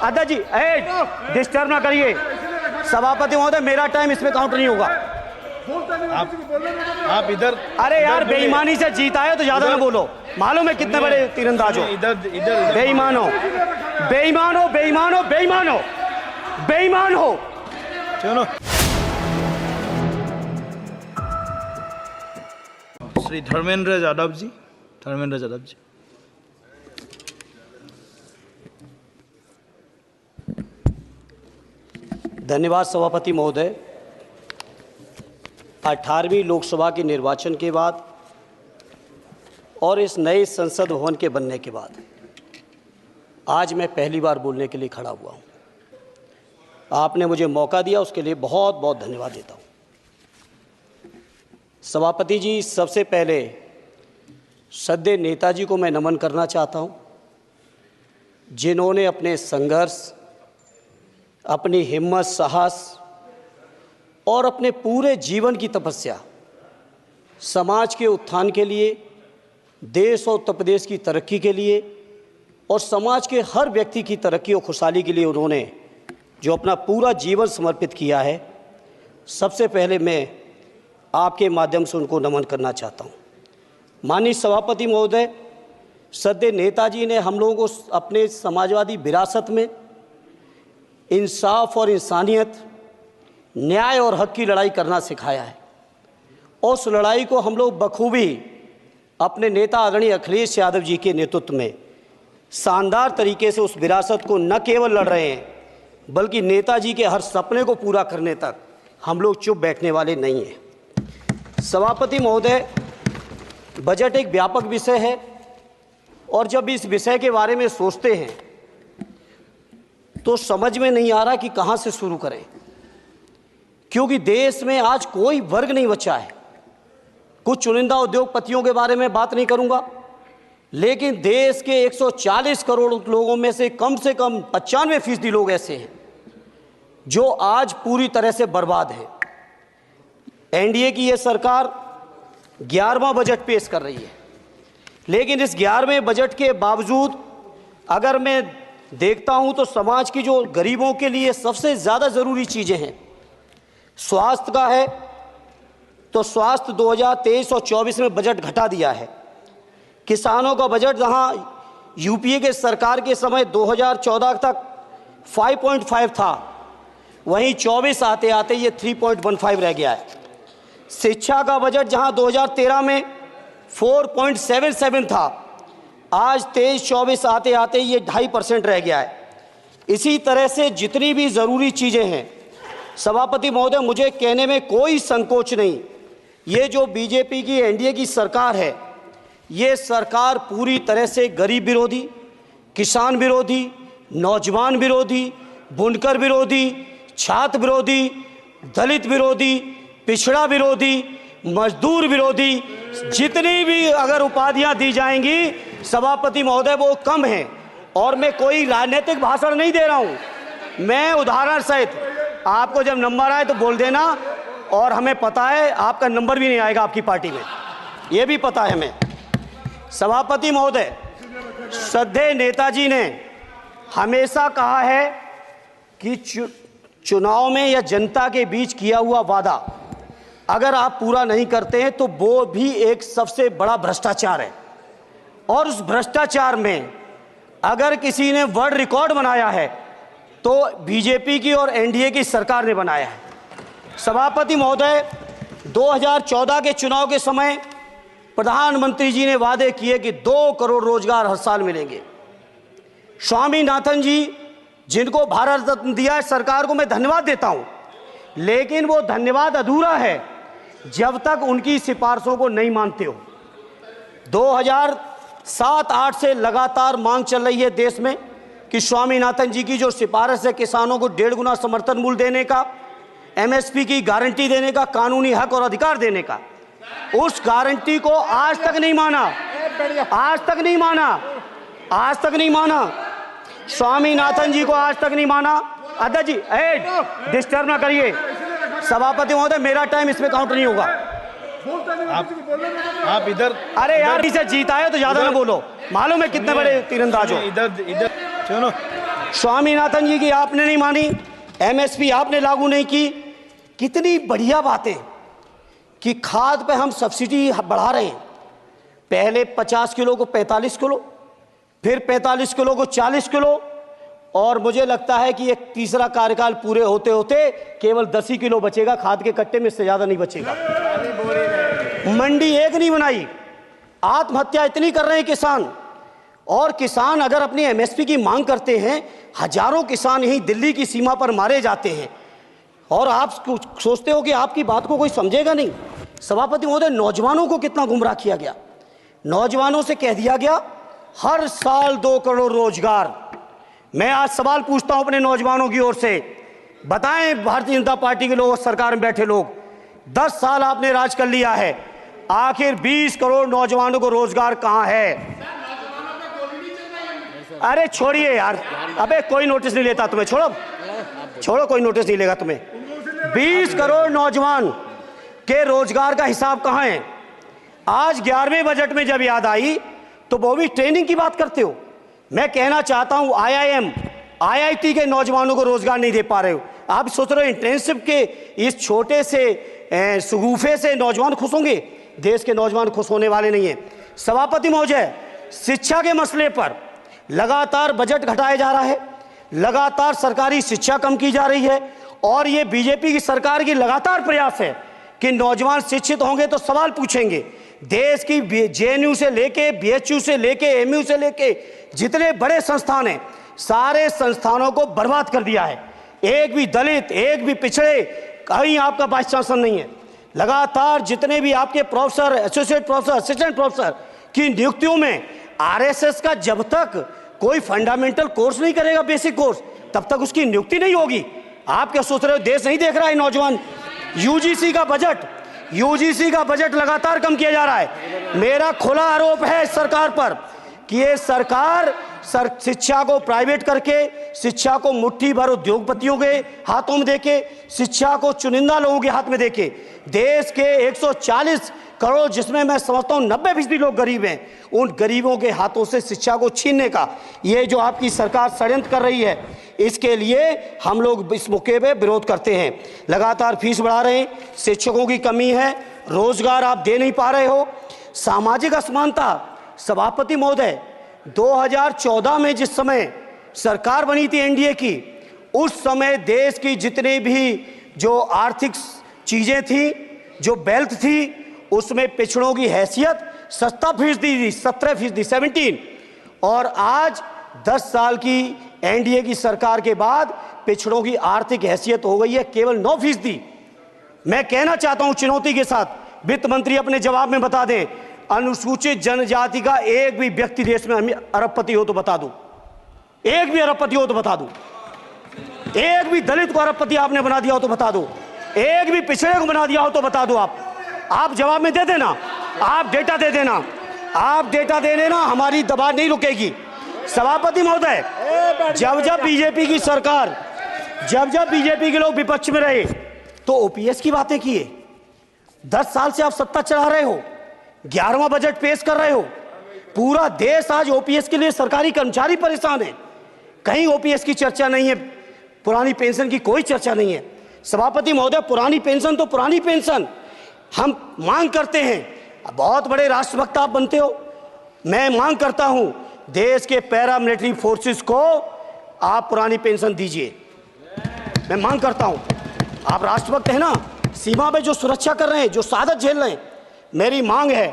अध्यक्ष जी डिस्टर्ब ना करिए। सभापति महोदय, मेरा टाइम इसमें काउंट नहीं होगा। आप इधर। अरे यार, बेईमानी से जीता है तो ज्यादा ना बोलो। मालूम है कितने बड़े तीरंदाज हो। इधर बेईमान हो, बेईमान हो, बेईमान हो, बेईमान हो, बेईमान हो। चलो। श्री धर्मेंद्र यादव जी, धर्मेंद्र यादव जी। धन्यवाद सभापति महोदय। 18वीं लोकसभा के निर्वाचन के बाद और इस नए संसद भवन के बनने के बाद आज मैं पहली बार बोलने के लिए खड़ा हुआ हूँ। आपने मुझे मौका दिया, उसके लिए बहुत बहुत धन्यवाद देता हूँ। सभापति जी, सबसे पहले श्रद्धेय नेताजी को मैं नमन करना चाहता हूँ, जिन्होंने अपने संघर्ष, अपनी हिम्मत, साहस और अपने पूरे जीवन की तपस्या समाज के उत्थान के लिए, देश और उत्तर प्रदेश की तरक्की के लिए और समाज के हर व्यक्ति की तरक्की और खुशहाली के लिए उन्होंने जो अपना पूरा जीवन समर्पित किया है, सबसे पहले मैं आपके माध्यम से उनको नमन करना चाहता हूँ। माननीय सभापति महोदय, श्रद्धेय नेताजी ने हम लोगों को अपने समाजवादी विरासत में इंसाफ और इंसानियत, न्याय और हक की लड़ाई करना सिखाया है। उस लड़ाई को हम लोग बखूबी अपने नेता आदरणीय अखिलेश यादव जी के नेतृत्व में शानदार तरीके से उस विरासत को न केवल लड़ रहे हैं, बल्कि नेताजी के हर सपने को पूरा करने तक हम लोग चुप बैठने वाले नहीं हैं। सभापति महोदय, बजट एक व्यापक विषय है और जब इस विषय के बारे में सोचते हैं तो समझ में नहीं आ रहा कि कहाँ से शुरू करें, क्योंकि देश में आज कोई वर्ग नहीं बचा है। कुछ चुनिंदा उद्योगपतियों के बारे में बात नहीं करूंगा, लेकिन देश के 140 करोड़ लोगों में से कम 95% लोग ऐसे हैं जो आज पूरी तरह से बर्बाद हैं। एनडीए की ये सरकार 11वां बजट पेश कर रही है, लेकिन इस 11वें बजट के बावजूद अगर मैं देखता हूं तो समाज की जो गरीबों के लिए सबसे ज़्यादा ज़रूरी चीज़ें हैं, स्वास्थ्य का है तो स्वास्थ्य 2023 और 24 में बजट घटा दिया है। किसानों का बजट जहां यूपीए के सरकार के समय 2014 तक 5.5 था, वहीं 24 आते आते ये 3.15 रह गया है। शिक्षा का बजट जहां 2013 में 4.77 था, आज 23-24 आते आते ये 2.5% रह गया है। इसी तरह से जितनी भी ज़रूरी चीज़ें हैं, सभापति महोदय, मुझे कहने में कोई संकोच नहीं, ये जो बीजेपी की एनडीए की सरकार है, ये सरकार पूरी तरह से गरीब विरोधी, किसान विरोधी, नौजवान विरोधी, बुनकर विरोधी, छात्र विरोधी, दलित विरोधी, पिछड़ा विरोधी, मजदूर विरोधी, जितनी भी अगर उपाधियां दी जाएंगी सभापति महोदय वो कम है। और मैं कोई राजनीतिक भाषण नहीं दे रहा हूं, मैं उदाहरण सहित आपको जब नंबर आए तो बोल देना, और हमें पता है आपका नंबर भी नहीं आएगा आपकी पार्टी में, ये भी पता है हमें। सभापति महोदय, श्रद्धेय नेताजी ने हमेशा कहा है कि चुनाव में या जनता के बीच किया हुआ वादा अगर आप पूरा नहीं करते हैं तो वो भी एक सबसे बड़ा भ्रष्टाचार है, और उस भ्रष्टाचार में अगर किसी ने वर्ल्ड रिकॉर्ड बनाया है तो बीजेपी की और एनडीए की सरकार ने बनाया है। सभापति महोदय, 2014 के चुनाव के समय प्रधानमंत्री जी ने वादे किए कि 2 करोड़ रोजगार हर साल मिलेंगे। स्वामीनाथन जी, जिनको भारत रत्न दिया है, सरकार को मैं धन्यवाद देता हूं, लेकिन वो धन्यवाद अधूरा है जब तक उनकी सिफारिशों को नहीं मानते हो। 2007-8 से लगातार मांग चल रही है देश में कि स्वामीनाथन जी की जो सिफारिश है, किसानों को 1.5 गुना समर्थन मूल्य देने का, एमएसपी की गारंटी देने का, कानूनी हक और अधिकार देने का, उस गारंटी को आज तक नहीं माना, आज तक नहीं माना, आज तक नहीं माना। स्वामीनाथन जी को आज तक नहीं माना। अध्यक्ष जी डिस्टर्ब ना करिए। सभापति महोदय, मेरा टाइम इसमें काउंट नहीं होगा। आप इधर। अरे यार, इसे जीता है तो ज्यादा ना बोलो। मालूम है कितने बड़े तीरंदाज हो। इधर चलो। स्वामीनाथन जी की आपने नहीं मानी, एमएसपी आपने लागू नहीं की। कितनी बढ़िया बातें कि खाद पे हम सब्सिडी बढ़ा रहे हैं। पहले 50 किलो को 45 किलो, फिर 45 किलो को 40 किलो, और मुझे लगता है कि एक तीसरा कार्यकाल पूरे होते होते केवल 10 ही किलो बचेगा खाद के कट्टे में, इससे ज़्यादा नहीं बचेगा। मंडी एक नहीं बनाई, आत्महत्या इतनी कर रहे हैं किसान। और किसान अगर अपनी एमएसपी की मांग करते हैं, हजारों किसान यहीं दिल्ली की सीमा पर मारे जाते हैं, और आप सोचते हो कि आपकी बात को कोई समझेगा नहीं। सभापति महोदय, नौजवानों को कितना गुमराह किया गया। नौजवानों से कह दिया गया हर साल 2 करोड़ रोजगार। मैं आज सवाल पूछता हूं अपने नौजवानों की ओर से, बताएं भारतीय जनता पार्टी के लोग, सरकार में बैठे लोग, 10 साल आपने राज कर लिया है, आखिर 20 करोड़ नौजवानों को रोजगार कहां है? अरे छोड़िए यार, अबे कोई नोटिस नहीं लेता तुम्हें, छोड़ो कोई नोटिस नहीं लेगा तुम्हें। 20 करोड़ नौजवान के रोजगार का हिसाब कहां है? आज 11वें बजट में जब याद आई तो वो भी ट्रेनिंग की बात करते हो। मैं कहना चाहता हूं आईआईएम, आईआईटी के नौजवानों को रोजगार नहीं दे पा रहे हो। आप सोच रहे हो इंटर्नशिप के इस छोटे से शगुफे से नौजवान खुश होंगे? देश के नौजवान खुश होने वाले नहीं है। सभापति महोदय, शिक्षा के मसले पर लगातार बजट घटाया जा रहा है, लगातार सरकारी शिक्षा कम की जा रही है, और ये बीजेपी की सरकार की लगातार प्रयास है कि नौजवान शिक्षित होंगे तो सवाल पूछेंगे। देश की जेएनयू से लेके, बीएचयू से लेके, एमयू से लेके जितने बड़े संस्थान हैं, सारे संस्थानों को बर्बाद कर दिया है। एक भी दलित, एक भी पिछड़े, कहीं आपका वाइस चांसलर नहीं है। लगातार जितने भी आपके professor, associate professor, assistant professor की नियुक्तियों में आरएसएस का जब तक कोई फंडामेंटल कोर्स नहीं करेगा, बेसिक कोर्स, तब तक उसकी नियुक्ति नहीं होगी। आप क्या सोच रहे हो देश नहीं देख रहा है नौजवान? यूजीसी का बजट लगातार कम किया जा रहा है। मेरा खुला आरोप है इस सरकार पर कि ये सरकार शिक्षा को प्राइवेट करके, शिक्षा को मुट्ठी भर उद्योगपतियों के हाथों में देके, शिक्षा को चुनिंदा लोगों के हाथ में देके, देश के 140 करोड़, जिसमें मैं समझता हूं 90% लोग गरीब हैं, उन गरीबों के हाथों से शिक्षा को छीनने का ये जो आपकी सरकार षड्यंत्र कर रही है, इसके लिए हम लोग इस मौके पे विरोध करते हैं। लगातार फीस बढ़ा रहे हैं, शिक्षकों की कमी है, रोजगार आप दे नहीं पा रहे हो, सामाजिक असमानता। सभापति महोदय, 2014 में जिस समय सरकार बनी थी एनडीए की, उस समय देश की जितने भी जो आर्थिक चीजें थी, जो वेल्थ थी, उसमें पिछड़ों की हैसियत 17% थी, 17%, और आज 10 साल की एनडीए की सरकार के बाद पिछड़ों की आर्थिक हैसियत हो गई है केवल 9%। मैं कहना चाहता हूं चुनौती के साथ, वित्त मंत्री अपने जवाब में बता दें, अनुसूचित जनजाति का एक भी व्यक्ति देश में अरबपति हो तो बता दो, एक भी अरबपति हो तो बता दो, एक भी दलित को अरबपति आपने बना दिया हो तो बता दो, एक भी पिछड़े को बना दिया हो तो बता दो। आप जवाब में दे देना, आप डेटा दे देना, आप डेटा दे देना, हमारी दबाव नहीं रुकेगी। सभापति महोदय, जब बीजेपी की सरकार, जब बीजेपी के लोग विपक्ष में रहे तो ओपीएस की बातें किए। 10 साल से आप सत्ता चला रहे हो, 11वां बजट पेश कर रहे हो, पूरा देश आज ओपीएस के लिए सरकारी कर्मचारी परेशान है, कहीं ओपीएस की चर्चा नहीं है, पुरानी पेंशन की कोई चर्चा नहीं है। सभापति महोदय, पुरानी पेंशन तो पुरानी पेंशन, हम मांग करते हैं, बहुत बड़े राष्ट्रभक्त आप बनते हो, मैं मांग करता हूं देश के पैरामिलिट्री फोर्सेस को आप पुरानी पेंशन दीजिए। मैं मांग करता हूं, आप राष्ट्रभक्त हैं ना, सीमा पे जो सुरक्षा कर रहे हैं, जो शहादत झेल रहे हैं, मेरी मांग है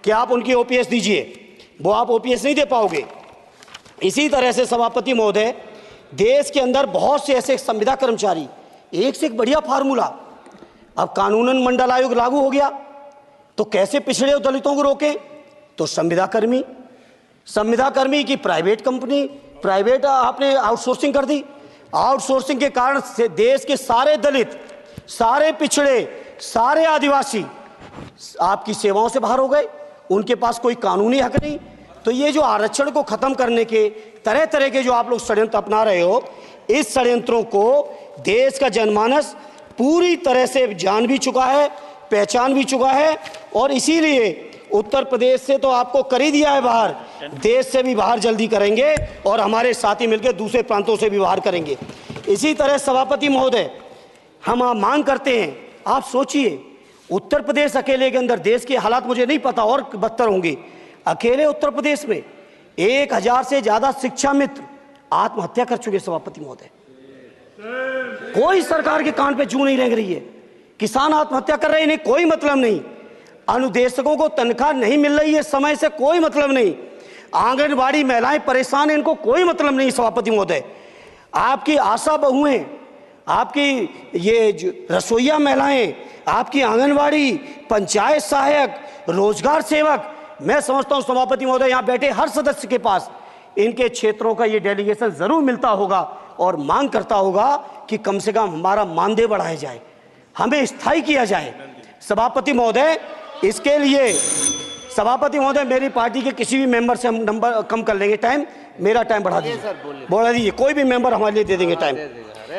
कि आप उनकी ओपीएस दीजिए। वो आप ओपीएस नहीं दे पाओगे। इसी तरह से सभापति महोदय, देश के अंदर बहुत से ऐसे संविदा कर्मचारी, एक से एक बढ़िया फार्मूला, अब कानूनन मंडल आयोग लागू हो गया तो कैसे पिछड़े दलितों को रोकें? तो संविदा कर्मी की प्राइवेट कंपनी, प्राइवेट आपने आउटसोर्सिंग कर दी। आउटसोर्सिंग के कारण से देश के सारे दलित, सारे पिछड़े, सारे आदिवासी आपकी सेवाओं से बाहर हो गए, उनके पास कोई कानूनी हक नहीं। तो ये जो आरक्षण को खत्म करने के तरह तरह के जो आप लोग षड्यंत्र अपना रहे हो, इस षड्यंत्रों को देश का जनमानस पूरी तरह से जान भी चुका है, पहचान भी चुका है, और इसीलिए उत्तर प्रदेश से तो आपको कर ही दिया है बाहर। देश से भी बाहर जल्दी करेंगे और हमारे साथी मिलकर दूसरे प्रांतों से भी बाहर करेंगे। इसी तरह सभापति महोदय, हम मांग करते हैं, आप सोचिए उत्तर प्रदेश अकेले के अंदर, देश के हालात मुझे नहीं पता और बदतर होंगे, अकेले उत्तर प्रदेश में 1000 से ज्यादा शिक्षा मित्र आत्महत्या कर चुके। सभापति महोदय, कोई सरकार के कान पे जू नहीं रेंग रही है। किसान आत्महत्या कर रहे हैं, इन्हें कोई मतलब नहीं। अनुदेशकों को तनख्वाह नहीं मिल रही है समय से, कोई मतलब नहीं। आंगनबाड़ी महिलाएं परेशान हैं, इनको कोई मतलब नहीं। सभापति महोदय, आपकी आशा बहुएं, आपकी ये रसोईया महिलाएं, आपकी आंगनबाड़ी, पंचायत सहायक, रोजगार सेवक, मैं समझता हूं सभापति महोदय यहां बैठे हर सदस्य के पास इनके क्षेत्रों का ये डेलीगेशन जरूर मिलता होगा और मांग करता होगा कि कम से कम हमारा मानदेय बढ़ाया जाए, हमें स्थायी किया जाए। सभापति महोदय, इसके लिए सभापति महोदय मेरी पार्टी के किसी भी मेंबर से हम नंबर कम कर लेंगे, टाइम, मेरा टाइम बढ़ा दीजिए, बढ़ा दीजिए, कोई भी मेंबर हमारे लिए दे देंगे टाइम,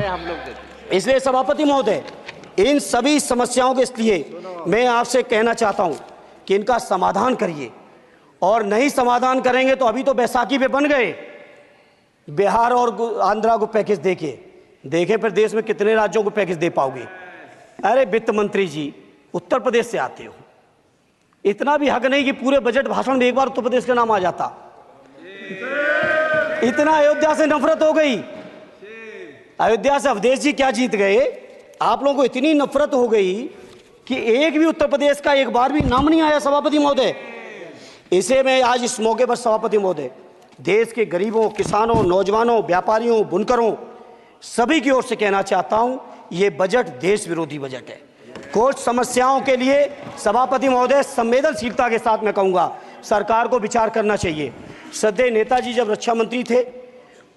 हम लोग। इसलिए सभापति महोदय इन सभी समस्याओं के लिए मैं आपसे कहना चाहता हूं कि इनका समाधान करिए, और नहीं समाधान करेंगे तो अभी तो बैसाखी पे बन गए, बिहार और आंध्रा को पैकेज देखें फिर देश में कितने राज्यों को पैकेज दे पाओगे। अरे वित्त मंत्री जी, उत्तर प्रदेश से आते हो, इतना भी हक नहीं कि पूरे बजट भाषण में एक बार उत्तर प्रदेश का नाम आ जाता। इतना अयोध्या से नफरत हो गई, अयोध्या से अवधेश जी क्या जीत गए, आप लोगों को इतनी नफरत हो गई कि एक भी उत्तर प्रदेश का एक बार भी नाम नहीं आया। सभापति महोदय, इसे मैं आज इस मौके पर सभापति महोदय देश के गरीबों, किसानों, नौजवानों, व्यापारियों, बुनकरों सभी की ओर से कहना चाहता हूं, ये बजट देश विरोधी बजट है। कुछ समस्याओं के लिए सभापति महोदय संवेदनशीलता के साथ मैं कहूंगा सरकार को विचार करना चाहिए। श्रद्धेय नेताजी जब रक्षा मंत्री थे,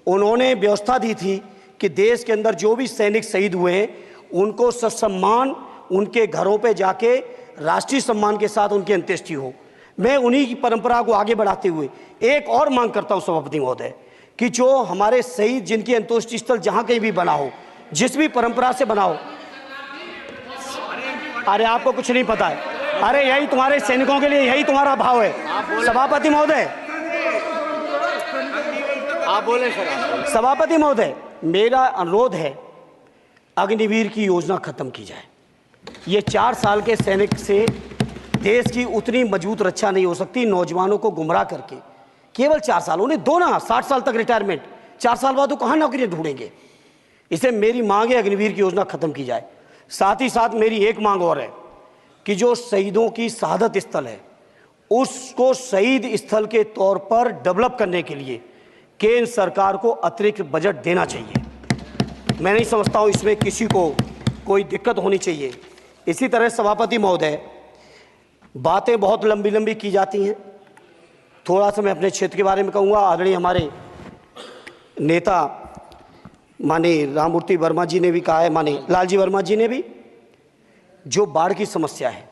उन्होंने व्यवस्था दी थी कि देश के अंदर जो भी सैनिक शहीद हुए हैं उनको ससम्मान उनके घरों पे जाके राष्ट्रीय सम्मान के साथ उनकी अंत्येष्टि हो। मैं उन्हीं की परंपरा को आगे बढ़ाते हुए एक और मांग करता हूं सभापति महोदय कि जो हमारे शहीद जिनकी अंत्येष्टि स्थल जहां कहीं भी बना हो, जिस भी परंपरा से बना हो, अरे आपको कुछ नहीं पता है, अरे यही तुम्हारे सैनिकों के लिए यही तुम्हारा भाव है। सभापति महोदय, आप बोले सर। सभापति महोदय, मेरा अनुरोध है अग्निवीर की योजना खत्म की जाए। ये 4 साल के सैनिक से देश की उतनी मजबूत रक्षा नहीं हो सकती। नौजवानों को गुमराह करके केवल 4 साल, उन्हें दो ना 60 साल तक रिटायरमेंट, 4 साल बाद वो कहाँ नौकरियां ढूंढेंगे। इसे मेरी मांग है अग्निवीर की योजना खत्म की जाए। साथ ही साथ मेरी एक मांग और है कि जो शहीदों की शहादत स्थल है उसको शहीद स्थल के तौर पर डेवलप करने के लिए केंद्र सरकार को अतिरिक्त बजट देना चाहिए। मैं नहीं समझता हूं इसमें किसी को कोई दिक्कत होनी चाहिए। इसी तरह सभापति महोदय, बातें बहुत लंबी लंबी की जाती हैं, थोड़ा सा मैं अपने क्षेत्र के बारे में कहूँगा। आदरणीय हमारे नेता माननीय राममूर्ति वर्मा जी ने भी कहा है, माननीय लालजी वर्मा जी ने भी, जो बाढ़ की समस्या है,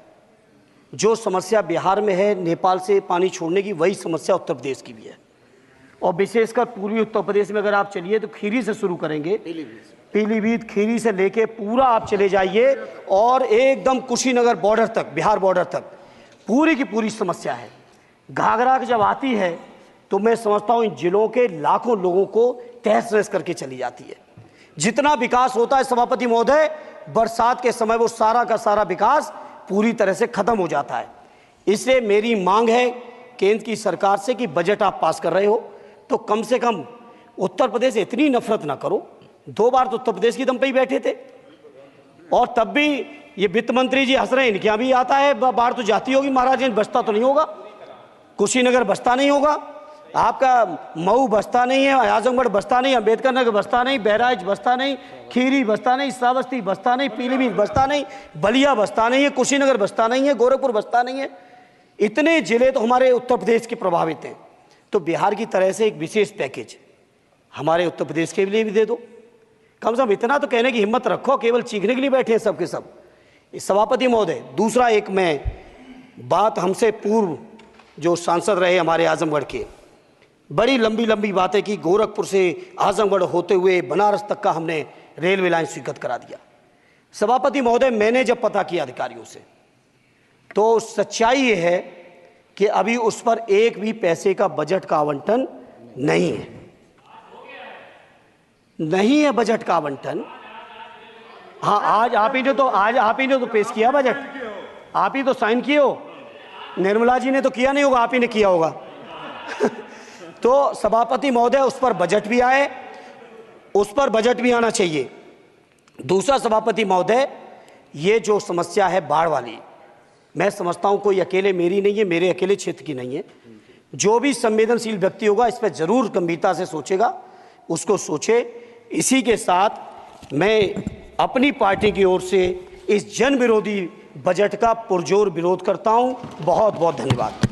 जो समस्या बिहार में है नेपाल से पानी छोड़ने की, वही समस्या उत्तर प्रदेश की भी है। और विशेषकर पूर्वी उत्तर प्रदेश में अगर आप चलिए तो खीरी से शुरू करेंगे, पीलीभीत खीरी से लेके पूरा आप चले जाइए और एकदम कुशीनगर बॉर्डर तक, बिहार बॉर्डर तक पूरी की पूरी समस्या है। घाघरा जब आती है तो मैं समझता हूँ इन जिलों के लाखों लोगों को तहस नहस करके चली जाती है। जितना विकास होता है सभापति महोदय, बरसात के समय वो सारा का सारा विकास पूरी तरह से खत्म हो जाता है। इसलिए मेरी मांग है केंद्र की सरकार से कि बजट आप पास कर रहे हो तो कम से कम उत्तर प्रदेश से इतनी नफरत ना करो। 2 बार तो उत्तर प्रदेश की दम पे ही बैठे थे और तब भी ये वित्त मंत्री जी हंस रहे हैं, इनके यहाँ भी आता है बाढ़ तो जाती होगी, महाराज बसता तो नहीं होगा, कुशीनगर बसता नहीं होगा, आपका मऊ बसता नहीं है, आजमगढ़ बसता नहीं, अम्बेडकर नगर बसता नहीं, बहराइच बसता नहीं, खीरी बसता नहीं, श्रावस्ती बसता नहीं, पीलीभीत बसता नहीं, बलिया बसता नहीं है, कुशीनगर बसता नहीं है, गोरखपुर बसता नहीं है। इतने जिले तो हमारे उत्तर प्रदेश के प्रभावित हैं। तो बिहार की तरह से एक विशेष पैकेज हमारे उत्तर प्रदेश के लिए भी दे दो। कम से कम इतना तो कहने की हिम्मत रखो, केवल चीखने के लिए बैठे हैं सब के सब। सभापति महोदय, दूसरा एक मैं बात, हमसे पूर्व जो सांसद रहे हमारे आजमगढ़ के, बड़ी लंबी लंबी बातें की, गोरखपुर से आजमगढ़ होते हुए बनारस तक का हमने रेलवे लाइन स्वीकृत करा दिया। सभापति महोदय, मैंने जब पता किया अधिकारियों से तो सच्चाई ये है कि अभी उस पर एक भी पैसे का बजट का आवंटन नहीं है, नहीं है बजट का आवंटन। हाँ, आज आप ही ने तो पेश किया बजट, आप ही तो साइन किए हो। निर्मला जी ने तो किया नहीं होगा, आप ही ने किया होगा। तो सभापति महोदय, उस पर बजट भी आए, उस पर बजट भी आना चाहिए। दूसरा सभापति महोदय, ये जो समस्या है बाढ़ वाली, मैं समझता हूं कोई अकेले मेरी नहीं है, मेरे अकेले क्षेत्र की नहीं है। जो भी संवेदनशील व्यक्ति होगा इस पर जरूर गंभीरता से सोचेगा, उसको सोचे। इसी के साथ मैं अपनी पार्टी की ओर से इस जन विरोधी बजट का पुरजोर विरोध करता हूं। बहुत बहुत धन्यवाद।